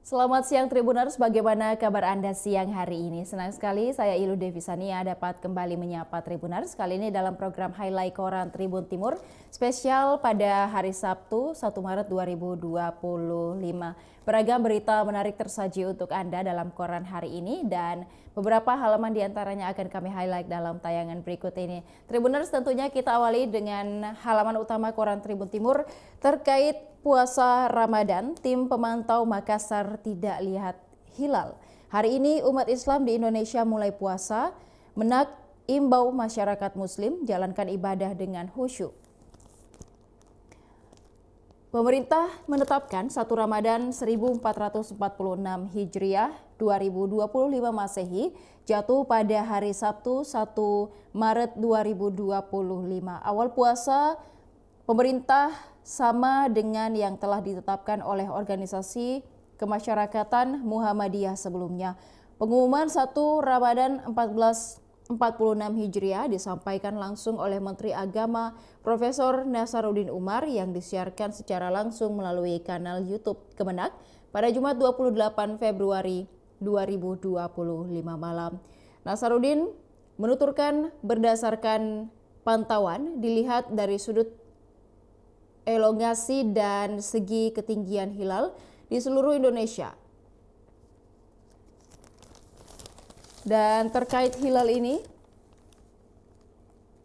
Selamat siang Tribuners, bagaimana kabar Anda siang hari ini? Senang sekali saya Ilu Devisania dapat kembali menyapa Tribuners. Kali ini dalam program Highlight Koran Tribun Timur spesial pada hari Sabtu 1 Maret 2025. Beragam berita menarik tersaji untuk Anda dalam koran hari ini dan beberapa halaman diantaranya akan kami highlight dalam tayangan berikut ini. Tribuners, tentunya kita awali dengan halaman utama koran Tribun Timur terkait puasa Ramadan. Tim pemantau Makassar tidak lihat hilal. Hari ini umat Islam di Indonesia mulai puasa. Menak imbau masyarakat Muslim jalankan ibadah dengan khusyuk. Pemerintah menetapkan 1 Ramadan 1446 Hijriah 2025 Masehi jatuh pada hari Sabtu 1 Maret 2025. Awal puasa pemerintah sama dengan yang telah ditetapkan oleh organisasi kemasyarakatan Muhammadiyah sebelumnya. Pengumuman 1 Ramadan 1446 Hijriah disampaikan langsung oleh Menteri Agama Profesor Nasaruddin Umar yang disiarkan secara langsung melalui kanal YouTube Kemenak pada Jumat 28 Februari 2025 malam. Nasaruddin menuturkan berdasarkan pantauan dilihat dari sudut elongasi dan segi ketinggian hilal di seluruh Indonesia. Dan terkait hilal ini,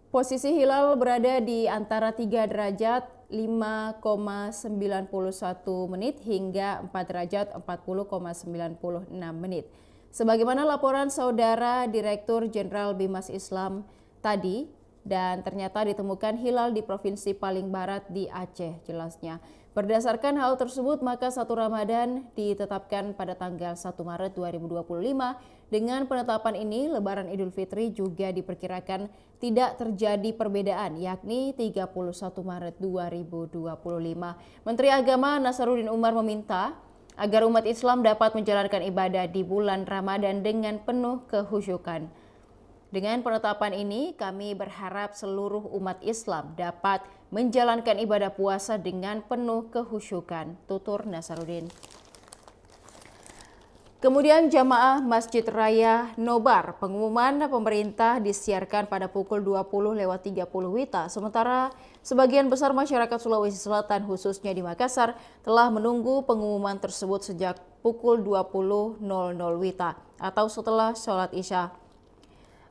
posisi hilal berada di antara 3 derajat 5,91 menit hingga 4 derajat 40,96 menit. Sebagaimana laporan saudara Direktur Jenderal Bimas Islam tadi, dan ternyata ditemukan hilal di provinsi paling barat di Aceh, jelasnya. Berdasarkan hal tersebut, maka 1 Ramadan ditetapkan pada tanggal 1 Maret 2025. Dengan penetapan ini, Lebaran Idul Fitri juga diperkirakan tidak terjadi perbedaan, yakni 31 Maret 2025. Menteri Agama Nasaruddin Umar meminta agar umat Islam dapat menjalankan ibadah di bulan Ramadan dengan penuh kehusyukan. Dengan penetapan ini, kami berharap seluruh umat Islam dapat menjalankan ibadah puasa dengan penuh kehusyukan, tutur Nasaruddin. Kemudian jamaah Masjid Raya Nobar, pengumuman pemerintah disiarkan pada pukul 20.30 WITA. Sementara sebagian besar masyarakat Sulawesi Selatan khususnya di Makassar telah menunggu pengumuman tersebut sejak pukul 20.00 WITA atau setelah sholat Isya.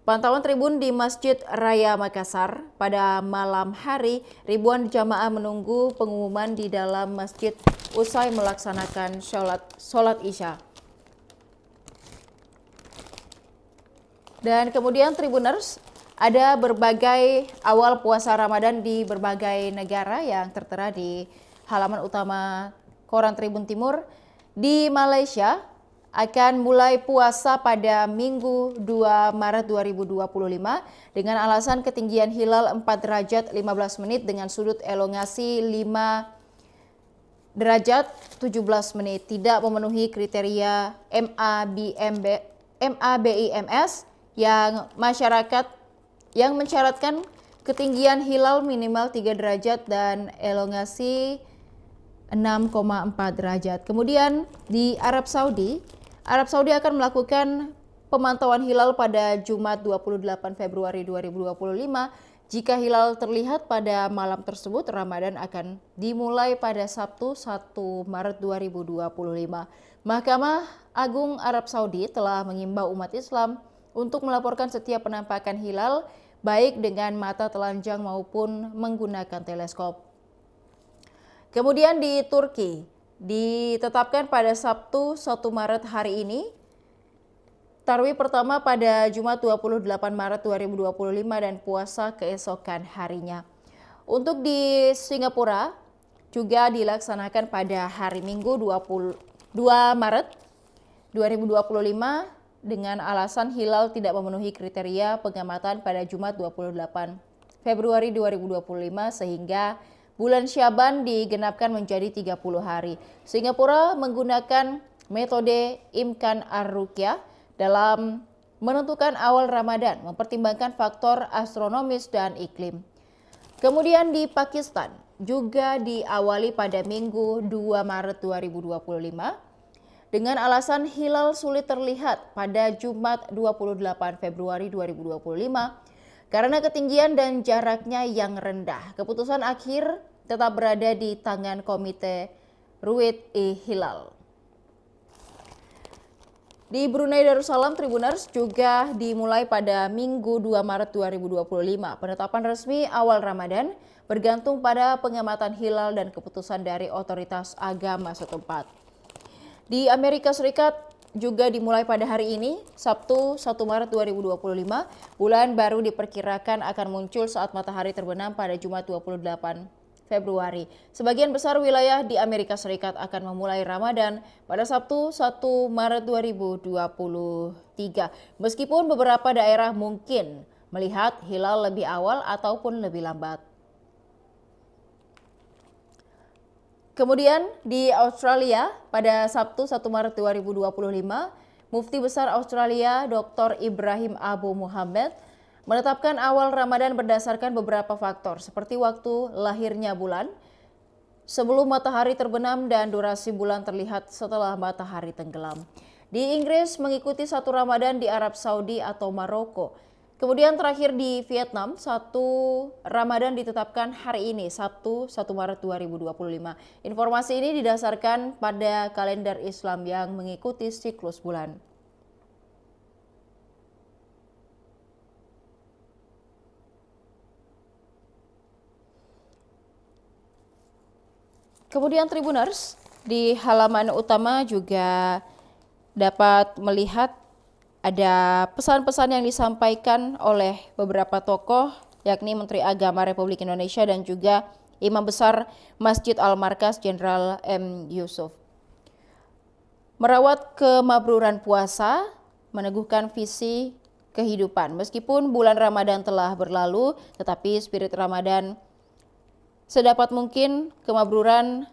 Pantauan Tribun di Masjid Raya Makassar pada malam hari, ribuan jamaah menunggu pengumuman di dalam masjid usai melaksanakan sholat Isya. Dan kemudian Tribuners, ada berbagai awal puasa Ramadan di berbagai negara yang tertera di halaman utama koran Tribun Timur. Di Malaysia akan mulai puasa pada Minggu 2 Maret 2025 dengan alasan ketinggian hilal 4 derajat 15 menit dengan sudut elongasi 5 derajat 17 menit. Tidak memenuhi kriteria MABIMS yang mensyaratkan ketinggian hilal minimal 3 derajat dan elongasi 6,4 derajat. Kemudian di Arab Saudi akan melakukan pemantauan hilal pada Jumat 28 Februari 2025. Jika hilal terlihat pada malam tersebut, Ramadan akan dimulai pada Sabtu 1 Maret 2025. Mahkamah Agung Arab Saudi telah mengimbau umat Islam untuk melaporkan setiap penampakan hilal baik dengan mata telanjang maupun menggunakan teleskop. Kemudian di Turki, ditetapkan pada Sabtu 1 Maret hari ini, Tarwih pertama pada Jumat 28 Maret 2025 dan puasa keesokan harinya. Untuk di Singapura juga dilaksanakan pada hari Minggu 2 Maret 2025 dengan alasan hilal tidak memenuhi kriteria pengamatan pada Jumat 28 Februari 2025 sehingga bulan Syaban digenapkan menjadi 30 hari. Singapura menggunakan metode Imkan Ar-Ruqyah dalam menentukan awal Ramadan, mempertimbangkan faktor astronomis dan iklim. Kemudian di Pakistan juga diawali pada Minggu 2 Maret 2025 dengan alasan hilal sulit terlihat pada Jumat 28 Februari 2025 karena ketinggian dan jaraknya yang rendah. Keputusan akhir tetap berada di tangan Komite Ru'yat-i-Hilal. Di Brunei Darussalam, Tribuners juga dimulai pada Minggu 2 Maret 2025. Penetapan resmi awal Ramadan bergantung pada pengamatan hilal dan keputusan dari otoritas agama setempat. Di Amerika Serikat juga dimulai pada hari ini, Sabtu 1 Maret 2025. Bulan baru diperkirakan akan muncul saat matahari terbenam pada Jumat 28 Februari. Sebagian besar wilayah di Amerika Serikat akan memulai Ramadan pada Sabtu 1 Maret 2023. Meskipun beberapa daerah mungkin melihat hilal lebih awal ataupun lebih lambat. Kemudian di Australia pada Sabtu 1 Maret 2025, Mufti Besar Australia Dr. Ibrahim Abu Muhammad menetapkan awal Ramadan berdasarkan beberapa faktor seperti waktu lahirnya bulan, sebelum matahari terbenam dan durasi bulan terlihat setelah matahari tenggelam. Di Inggris mengikuti satu Ramadan di Arab Saudi atau Maroko. Kemudian terakhir di Vietnam, satu Ramadan ditetapkan hari ini, Sabtu 1 Maret 2025. Informasi ini didasarkan pada kalender Islam yang mengikuti siklus bulan. Kemudian Tribuners, di halaman utama juga dapat melihat ada pesan-pesan yang disampaikan oleh beberapa tokoh, yakni Menteri Agama Republik Indonesia dan juga Imam Besar Masjid Al-Markas Jenderal M. Yusuf. Merawat kemabruran puasa, meneguhkan visi kehidupan. Meskipun bulan Ramadan telah berlalu, tetapi spirit Ramadan sedapat mungkin kemabruran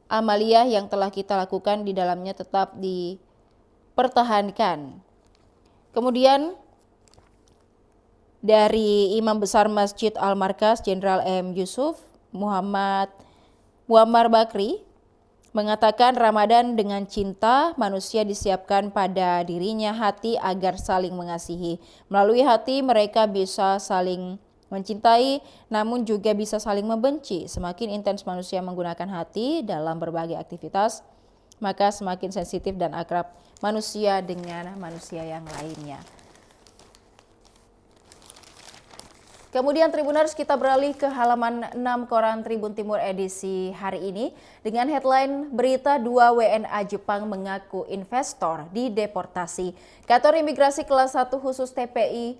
amaliyah yang telah kita lakukan di dalamnya tetap dipertahankan. Kemudian dari Imam Besar Masjid Al-Markas Jenderal M. Yusuf, Muhammad Muammar Bakri, mengatakan Ramadan dengan cinta manusia disiapkan pada dirinya hati agar saling mengasihi. Melalui hati mereka bisa saling mencintai, namun juga bisa saling membenci. Semakin intens manusia menggunakan hati dalam berbagai aktivitas, maka semakin sensitif dan akrab manusia dengan manusia yang lainnya. Kemudian Tribuners, kita beralih ke halaman 6 Koran Tribun Timur edisi hari ini dengan headline berita 2 WNA Jepang mengaku investor dideportasi. Kantor Imigrasi Kelas 1 khusus TPI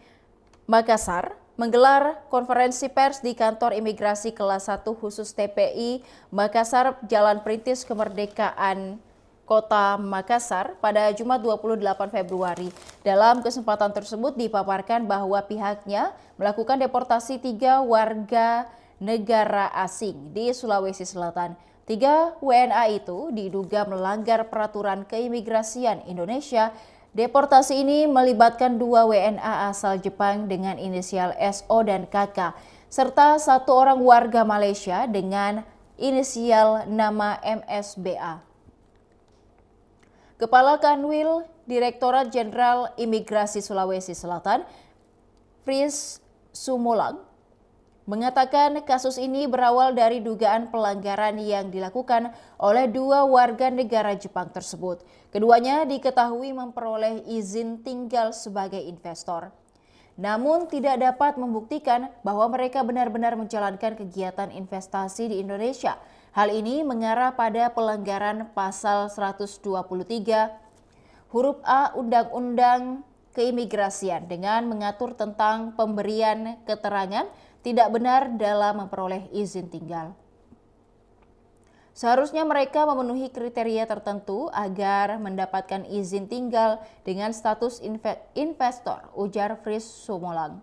Makassar menggelar konferensi pers di Kantor Imigrasi Kelas 1 khusus TPI Makassar, Jalan Perintis Kemerdekaan, Kota Makassar pada Jumat 28 Februari. Dalam kesempatan tersebut dipaparkan bahwa pihaknya melakukan deportasi 3 warga negara asing di Sulawesi Selatan. 3 WNA itu diduga melanggar peraturan keimigrasian Indonesia. Deportasi ini melibatkan 2 WNA asal Jepang dengan inisial SO dan KK, serta 1 orang warga Malaysia dengan inisial nama MSBA. Kepala Kanwil Direktorat Jenderal Imigrasi Sulawesi Selatan, Fris Sumolang, mengatakan kasus ini berawal dari dugaan pelanggaran yang dilakukan oleh 2 warga negara Jepang tersebut. Keduanya diketahui memperoleh izin tinggal sebagai investor, namun tidak dapat membuktikan bahwa mereka benar-benar menjalankan kegiatan investasi di Indonesia. Hal ini mengarah pada pelanggaran pasal 123 huruf A Undang-Undang Keimigrasian dengan mengatur tentang pemberian keterangan tidak benar dalam memperoleh izin tinggal. Seharusnya mereka memenuhi kriteria tertentu agar mendapatkan izin tinggal dengan status investor, ujar Fris Sumolang.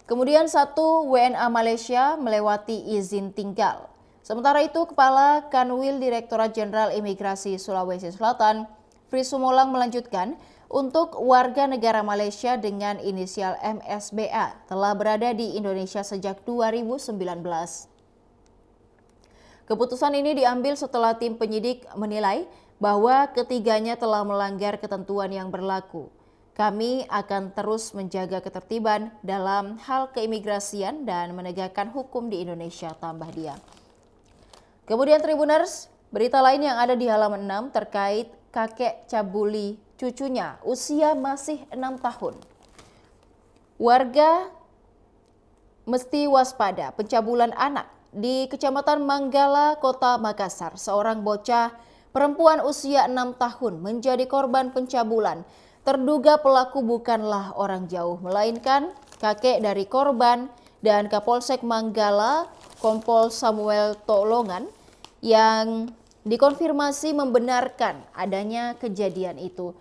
Kemudian 1 WNA Malaysia melewati izin tinggal. Sementara itu, Kepala Kanwil Direktorat Jenderal Imigrasi Sulawesi Selatan, Fris Sumolang melanjutkan, untuk warga negara Malaysia dengan inisial MSBA telah berada di Indonesia sejak 2019. Keputusan ini diambil setelah tim penyidik menilai bahwa ketiganya telah melanggar ketentuan yang berlaku. Kami akan terus menjaga ketertiban dalam hal keimigrasian dan menegakkan hukum di Indonesia, tambah dia. Kemudian Tribuners, berita lain yang ada di halaman 6 terkait kakek cabuli cucunya, usia masih 6 tahun. Warga mesti waspada pencabulan anak di Kecamatan Manggala, Kota Makassar. Seorang bocah perempuan usia 6 tahun menjadi korban pencabulan. Terduga pelaku bukanlah orang jauh, melainkan kakek dari korban dan Kapolsek Manggala, Kompol Samuel Tolongan, yang dikonfirmasi membenarkan adanya kejadian itu.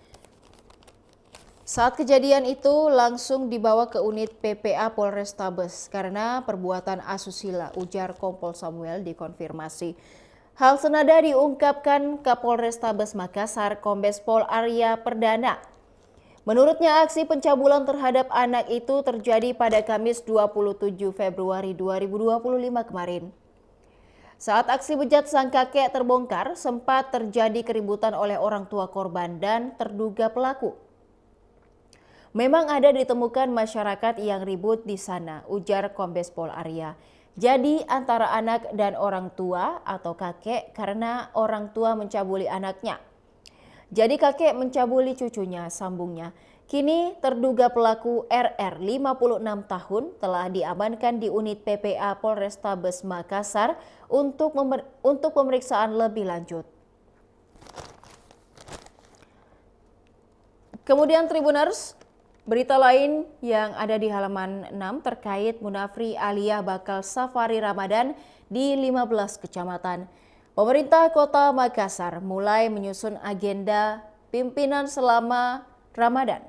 Saat kejadian itu langsung dibawa ke unit PPA Polrestabes karena perbuatan asusila, ujar Kompol Samuel dikonfirmasi. Hal senada diungkapkan Kapolrestabes Makassar, Kombes Pol Arya Perdana. Menurutnya aksi pencabulan terhadap anak itu terjadi pada Kamis 27 Februari 2025 kemarin. Saat aksi bejat sang kakek terbongkar, sempat terjadi keributan oleh orang tua korban dan terduga pelaku. Memang ada ditemukan masyarakat yang ribut di sana, ujar Kombes Pol Arya. Jadi antara anak dan orang tua atau kakek karena orang tua mencabuli anaknya. Jadi kakek mencabuli cucunya, sambungnya. Kini terduga pelaku RR 56 tahun telah diamankan di unit PPA Polrestabes Makassar untuk pemeriksaan lebih lanjut. Kemudian Tribuners, berita lain yang ada di halaman 6 terkait Munafri Aliyah bakal safari Ramadan di 15 kecamatan. Pemerintah Kota Makassar mulai menyusun agenda pimpinan selama Ramadan.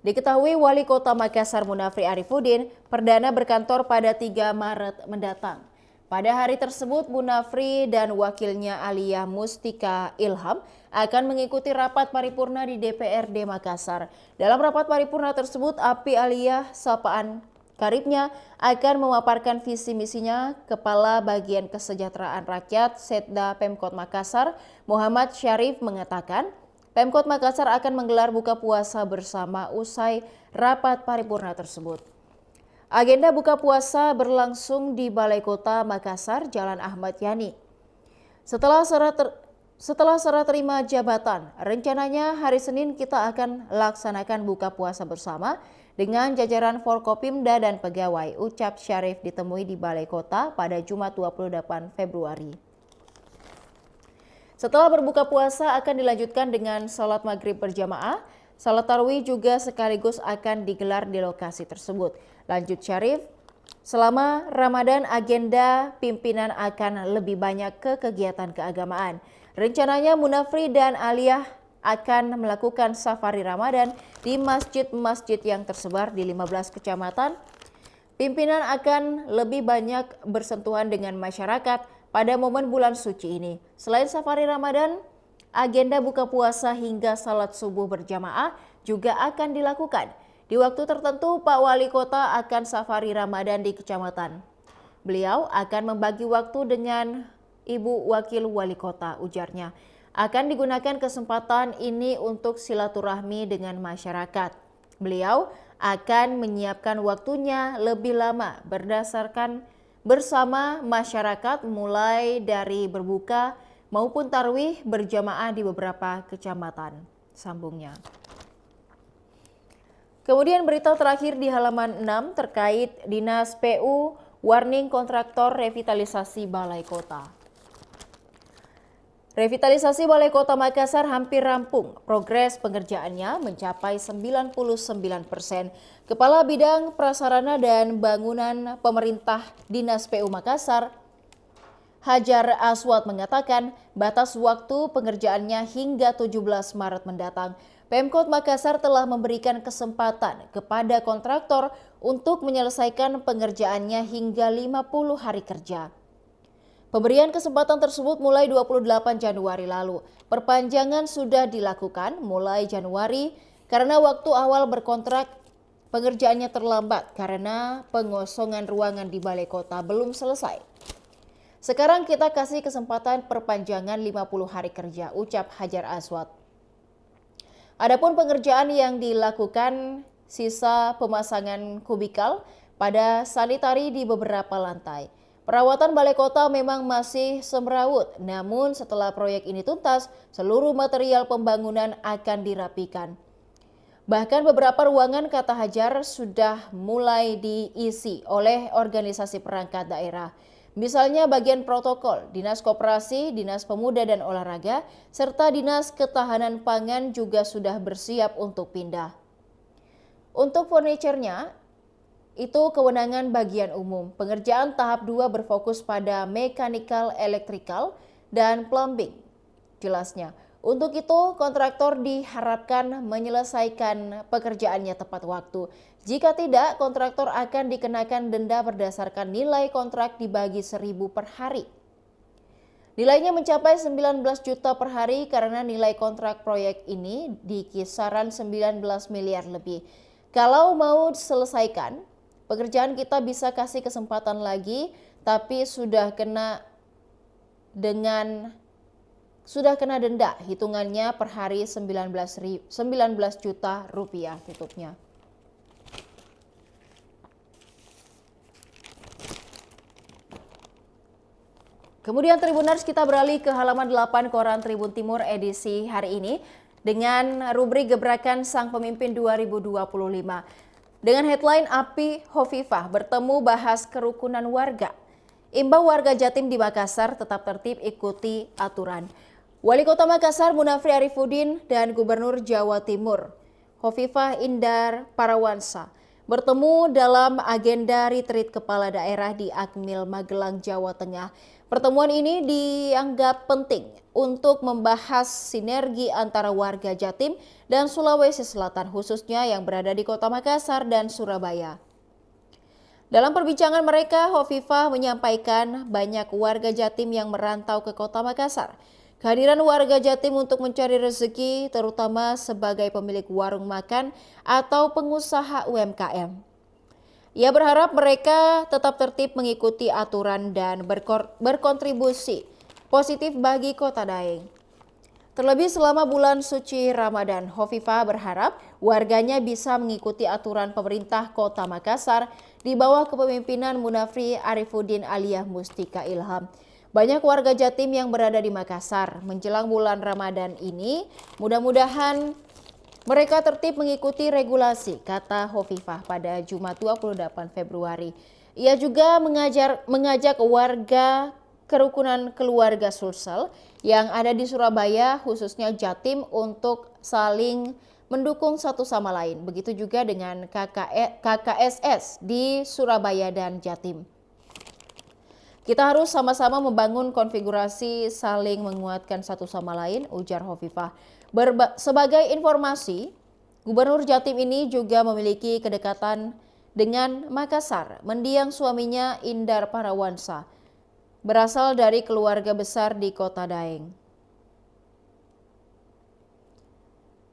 Diketahui Wali Kota Makassar Munafri Arifuddin perdana berkantor pada 3 Maret mendatang. Pada hari tersebut Munafri dan wakilnya Aliyah Mustika Ilham akan mengikuti rapat paripurna di DPRD Makassar. Dalam rapat paripurna tersebut, Api Aliyah sapaan karibnya akan memaparkan visi misinya. Kepala Bagian Kesejahteraan Rakyat Setda Pemkot Makassar, Muhammad Syarif mengatakan, Pemkot Makassar akan menggelar buka puasa bersama usai rapat paripurna tersebut. Agenda buka puasa berlangsung di Balai Kota Makassar, Jalan Ahmad Yani. Setelah serah terima jabatan, rencananya hari Senin kita akan laksanakan buka puasa bersama dengan jajaran Forkopimda dan pegawai, ucap Syarif ditemui di Balai Kota pada Jumat 28 Februari. Setelah berbuka puasa akan dilanjutkan dengan sholat maghrib berjamaah. Salat tarawih juga sekaligus akan digelar di lokasi tersebut. Lanjut Syarif, selama Ramadan agenda pimpinan akan lebih banyak ke kegiatan keagamaan. Rencananya Munafri dan Aliyah akan melakukan safari Ramadan di masjid-masjid yang tersebar di 15 kecamatan. Pimpinan akan lebih banyak bersentuhan dengan masyarakat pada momen bulan suci ini. Selain safari Ramadan, agenda buka puasa hingga salat subuh berjamaah juga akan dilakukan. Di waktu tertentu, Pak Wali Kota akan safari Ramadan di kecamatan. Beliau akan membagi waktu dengan Ibu Wakil Wali Kota, ujarnya. Akan digunakan kesempatan ini untuk silaturahmi dengan masyarakat. Beliau akan menyiapkan waktunya lebih lama berdasarkan bersama masyarakat mulai dari berbuka maupun tarwih berjamaah di beberapa kecamatan, sambungnya. Kemudian berita terakhir di halaman 6 terkait Dinas PU warning kontraktor revitalisasi Balai Kota. Revitalisasi Balai Kota Makassar hampir rampung. Progres pengerjaannya mencapai 99%. Kepala Bidang Prasarana dan Bangunan Pemerintah Dinas PU Makassar, Hajar Aswad mengatakan batas waktu pengerjaannya hingga 17 Maret mendatang. Pemkot Makassar telah memberikan kesempatan kepada kontraktor untuk menyelesaikan pengerjaannya hingga 50 hari kerja. Pemberian kesempatan tersebut mulai 28 Januari lalu. Perpanjangan sudah dilakukan mulai Januari karena waktu awal berkontrak pengerjaannya terlambat karena pengosongan ruangan di Balai Kota belum selesai. Sekarang kita kasih kesempatan perpanjangan 50 hari kerja, ucap Hajar Aswad. Adapun pengerjaan yang dilakukan sisa pemasangan kubikal pada sanitari di beberapa lantai. Perawatan balai kota memang masih semrawut, namun setelah proyek ini tuntas, seluruh material pembangunan akan dirapikan. Bahkan beberapa ruangan, kata Hajar, sudah mulai diisi oleh organisasi perangkat daerah. Misalnya bagian protokol, Dinas Koperasi, Dinas Pemuda dan Olahraga, serta Dinas Ketahanan Pangan juga sudah bersiap untuk pindah. Untuk furniturnya, itu kewenangan bagian umum. Pengerjaan tahap 2 berfokus pada mechanical, electrical, dan plumbing. Jelasnya, untuk itu kontraktor diharapkan menyelesaikan pekerjaannya tepat waktu. Jika tidak, kontraktor akan dikenakan denda berdasarkan nilai kontrak dibagi 1.000 per hari. Nilainya mencapai 19 juta per hari karena nilai kontrak proyek ini di kisaran 19 miliar lebih. Kalau mau diselesaikan, pekerjaan kita bisa kasih kesempatan lagi, tapi sudah kena denda, hitungannya per hari 19 juta rupiah, tutupnya. Kemudian Tribuners, kita beralih ke halaman 8 koran Tribun Timur edisi hari ini dengan rubrik Gebrakan Sang Pemimpin 2025. Dengan headline Api Hovifah bertemu bahas kerukunan warga. Imbau warga Jatim di Makassar tetap tertib ikuti aturan. Wali Kota Makassar Munafri Arifudin dan Gubernur Jawa Timur Hovifah Indar Parawansa bertemu dalam agenda retreat kepala daerah di Akmil Magelang, Jawa Tengah. Pertemuan ini dianggap penting untuk membahas sinergi antara warga Jatim dan Sulawesi Selatan, khususnya yang berada di Kota Makassar dan Surabaya. Dalam perbincangan mereka, Hovifah menyampaikan banyak warga Jatim yang merantau ke Kota Makassar. Kehadiran warga Jatim untuk mencari rezeki, terutama sebagai pemilik warung makan atau pengusaha UMKM. Ia berharap mereka tetap tertib mengikuti aturan dan berkontribusi positif bagi Kota Daeng. Terlebih selama bulan suci Ramadan, Hovifah berharap warganya bisa mengikuti aturan pemerintah Kota Makassar di bawah kepemimpinan Munafri Arifudin Aliyah Mustika Ilham. Banyak warga Jatim yang berada di Makassar menjelang bulan Ramadan ini, mudah-mudahan mereka tertib mengikuti regulasi, kata Hovifah pada Jumat 28 Februari. Ia juga mengajak warga kerukunan keluarga Sulsel yang ada di Surabaya, khususnya Jatim, untuk saling mendukung satu sama lain. Begitu juga dengan KKSS di Surabaya dan Jatim. Kita harus sama-sama membangun konfigurasi saling menguatkan satu sama lain, ujar Hovifah. Sebagai informasi, Gubernur Jatim ini juga memiliki kedekatan dengan Makassar. Mendiang suaminya Indar Parawansa berasal dari keluarga besar di Kota Daeng.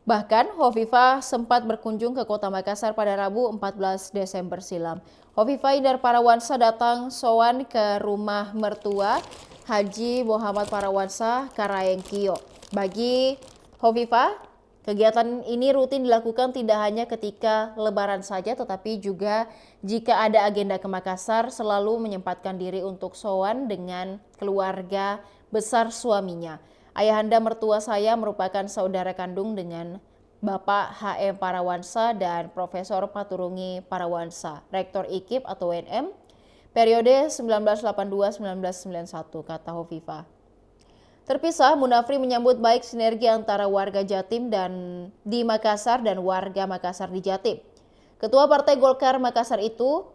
Bahkan Hovifah sempat berkunjung ke Kota Makassar pada Rabu 14 Desember silam. Hovifah Indar Parawansa datang sowan ke rumah mertua Haji Muhammad Parawansa Karayengkio. Bagi Hovifah, kegiatan ini rutin dilakukan tidak hanya ketika Lebaran saja, tetapi juga jika ada agenda ke Makassar, selalu menyempatkan diri untuk sowan dengan keluarga besar suaminya. Ayahanda mertua saya merupakan saudara kandung dengan Bapak H.M. Parawansa dan Profesor Paturungi Parawansa, Rektor IKIP atau UNM, periode 1982-1991, kata Hovifah. Terpisah, Munafri menyambut baik sinergi antara warga Jatim dan di Makassar dan warga Makassar di Jatim. Ketua Partai Golkar Makassar itu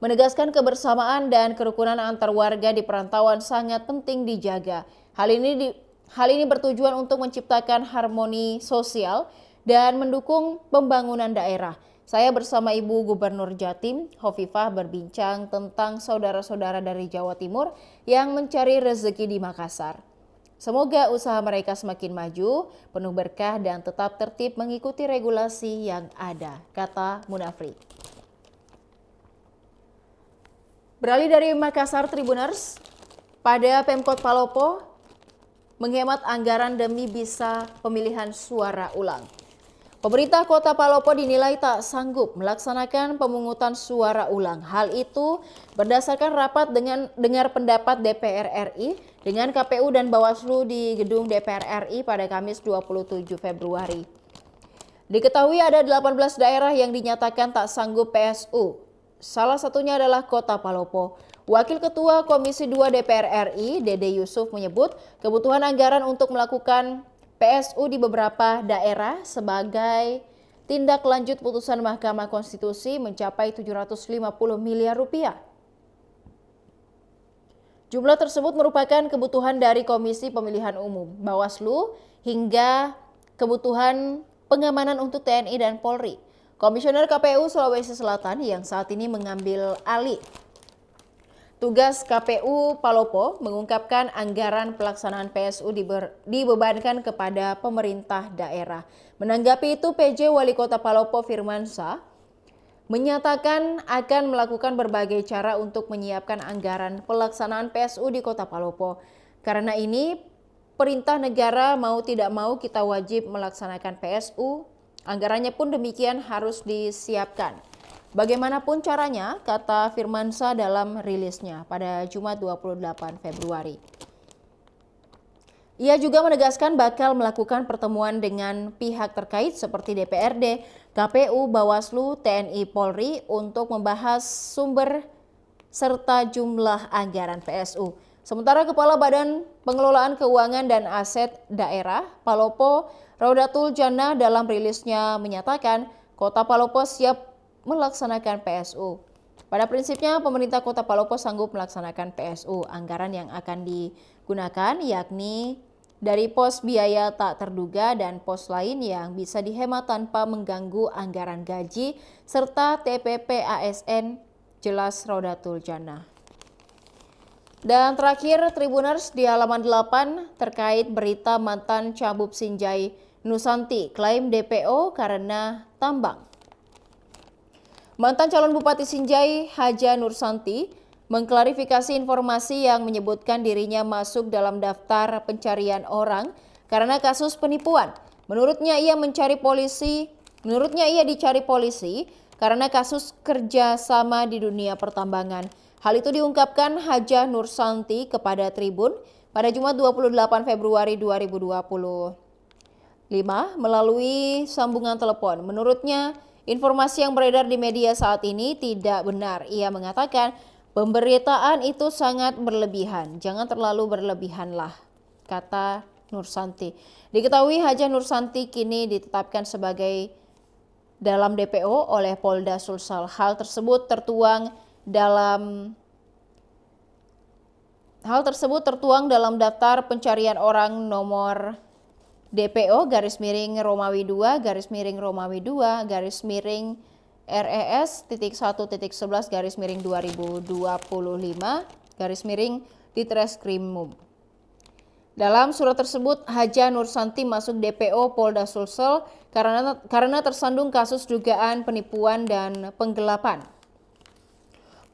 menegaskan kebersamaan dan kerukunan antar warga di perantauan sangat penting dijaga. Hal ini bertujuan untuk menciptakan harmoni sosial dan mendukung pembangunan daerah. Saya bersama Ibu Gubernur Jatim, Hovifah, berbincang tentang saudara-saudara dari Jawa Timur yang mencari rezeki di Makassar. Semoga usaha mereka semakin maju, penuh berkah dan tetap tertib mengikuti regulasi yang ada, kata Munafri. Beralih dari Makassar, Tribuners, pada Pemkot Palopo menghemat anggaran demi bisa pemilihan suara ulang. Pemerintah Kota Palopo dinilai tak sanggup melaksanakan pemungutan suara ulang. Hal itu berdasarkan rapat dengar pendapat DPR RI dengan KPU dan Bawaslu di gedung DPR RI pada Kamis 27 Februari. Diketahui ada 18 daerah yang dinyatakan tak sanggup PSU. Salah satunya adalah Kota Palopo. Wakil Ketua Komisi 2 DPR RI, Dede Yusuf menyebut kebutuhan anggaran untuk melakukan PSU di beberapa daerah sebagai tindak lanjut putusan Mahkamah Konstitusi mencapai 750 miliar rupiah. Jumlah tersebut merupakan kebutuhan dari Komisi Pemilihan Umum, Bawaslu, hingga kebutuhan pengamanan untuk TNI dan Polri. Komisioner KPU Sulawesi Selatan yang saat ini mengambil alih tugas KPU Palopo mengungkapkan anggaran pelaksanaan PSU dibebankan kepada pemerintah daerah. Menanggapi itu, PJ Wali Kota Palopo Firmansyah menyatakan akan melakukan berbagai cara untuk menyiapkan anggaran pelaksanaan PSU di Kota Palopo. Karena ini, perintah negara mau tidak mau kita wajib melaksanakan PSU, anggarannya pun demikian harus disiapkan. Bagaimanapun caranya, kata Firmansyah dalam rilisnya pada Jumat 28 Februari. Ia juga menegaskan bakal melakukan pertemuan dengan pihak terkait seperti DPRD, KPU, Bawaslu, TNI, Polri untuk membahas sumber serta jumlah anggaran PSU. Sementara Kepala Badan Pengelolaan Keuangan dan Aset Daerah Palopo, Raudatul Jannah dalam rilisnya menyatakan Kota Palopo siap melaksanakan PSU. Pada prinsipnya, pemerintah Kota Palopo sanggup melaksanakan PSU. Anggaran yang akan digunakan yakni dari pos biaya tak terduga dan pos lain yang bisa dihemat tanpa mengganggu anggaran gaji serta TPP ASN, jelas Raudatul Jannah. Dan terakhir, Tribuners di halaman 8 terkait berita mantan Cabub Sinjai Nusanti klaim DPO karena tambang. Mantan calon Bupati Sinjai, Haja Nursanti, mengklarifikasi informasi yang menyebutkan dirinya masuk dalam daftar pencarian orang karena kasus penipuan. Menurutnya ia dicari polisi karena kasus kerjasama di dunia pertambangan. Hal itu diungkapkan Haja Nursanti kepada Tribun pada Jumat 28 Februari 2025 melalui sambungan telepon. Menurutnya, informasi yang beredar di media saat ini tidak benar. Ia mengatakan pemberitaan itu sangat berlebihan. Jangan terlalu berlebihanlah, kata Nursanti. Diketahui Haja Nursanti kini ditetapkan sebagai dalam DPO oleh Polda Sulsel. Hal tersebut tertuang dalam daftar pencarian orang nomor DPO _Romawi 2 _Romawi 2 RES _1.11 _2025 Dalam surat tersebut, Haja Nursanti masuk DPO Polda Sulsel karena tersandung kasus dugaan penipuan dan penggelapan.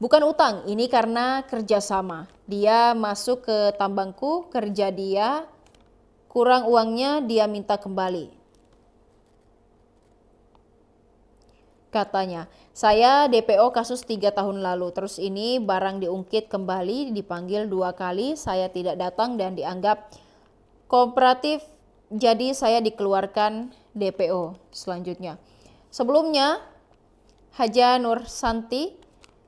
Bukan utang, ini karena kerjasama. Dia masuk ke tambangku, kerja dia, kurang uangnya dia minta kembali. Katanya, saya DPO kasus 3 tahun lalu, terus ini barang diungkit kembali, dipanggil 2 kali, saya tidak datang dan dianggap kooperatif, jadi saya dikeluarkan DPO selanjutnya. Sebelumnya, Haja Nursanti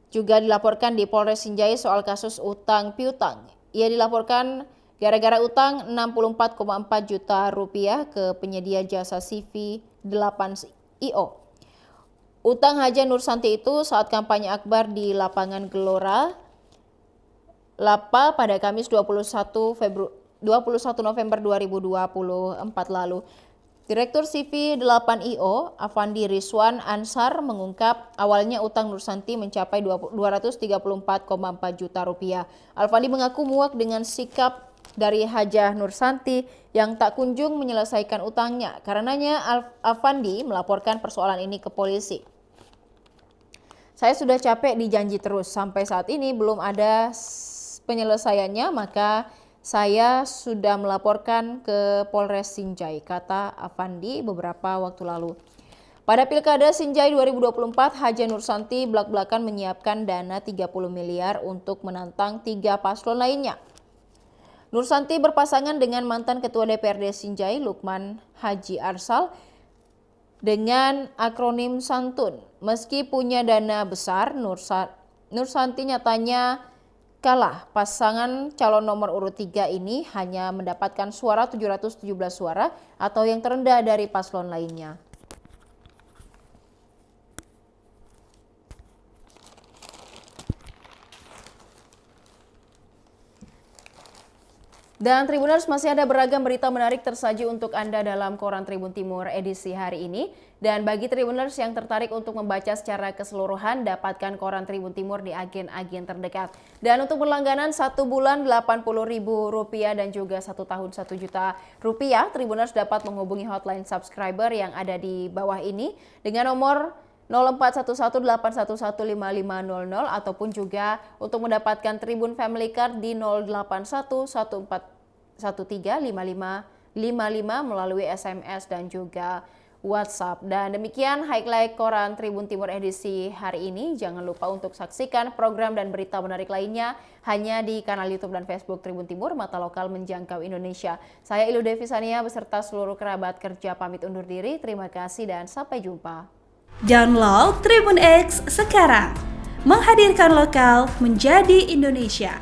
juga dilaporkan di Polres Sinjai soal kasus utang piutang. Ia dilaporkan gara-gara utang 64,4 juta rupiah ke penyedia jasa CV 8IO. Utang Haja Nursanti itu saat kampanye akbar di lapangan Gelora Lapa pada Kamis 21 November 2024 lalu. Direktur CV 8IO, Afandi Rizwan Ansar mengungkap awalnya utang Nursanti mencapai 234,4 juta rupiah. Afandi mengaku muak dengan sikap dari Haja Nursanti yang tak kunjung menyelesaikan utangnya. Karenanya Afandi melaporkan persoalan ini ke polisi. Saya sudah capek dijanji terus, sampai saat ini belum ada penyelesaiannya, maka saya sudah melaporkan ke Polres Sinjai, kata Afandi beberapa waktu lalu. Pada Pilkada Sinjai 2024, Haja Nursanti belak-belakan menyiapkan dana 30 miliar untuk menantang 3 paslon lainnya. Nursanti berpasangan dengan mantan Ketua DPRD Sinjai, Lukman Haji Arsal, dengan akronim Santun. Meski punya dana besar, Nursanti nyatanya kalah. Pasangan calon nomor urut 3 ini hanya mendapatkan suara 717 suara atau yang terendah dari paslon lainnya. Dan Tribuners, masih ada beragam berita menarik tersaji untuk Anda dalam Koran Tribun Timur edisi hari ini. Dan bagi Tribuners yang tertarik untuk membaca secara keseluruhan, dapatkan Koran Tribun Timur di agen-agen terdekat. Dan untuk berlangganan 1 bulan Rp80.000 dan juga 1 tahun Rp1.000.000, Tribuners dapat menghubungi hotline subscriber yang ada di bawah ini dengan nomor 0411811550 ataupun juga untuk mendapatkan Tribun Family Card di 081141355555 melalui SMS dan juga WhatsApp. Dan demikian highlight Koran Tribun Timur edisi hari ini. Jangan lupa untuk saksikan program dan berita menarik lainnya hanya di kanal YouTube dan Facebook Tribun Timur, mata lokal menjangkau Indonesia. Saya Ilu Devisania beserta seluruh kerabat kerja pamit undur diri. Terima kasih dan sampai jumpa. Download Tribun X sekarang, menghadirkan lokal menjadi Indonesia.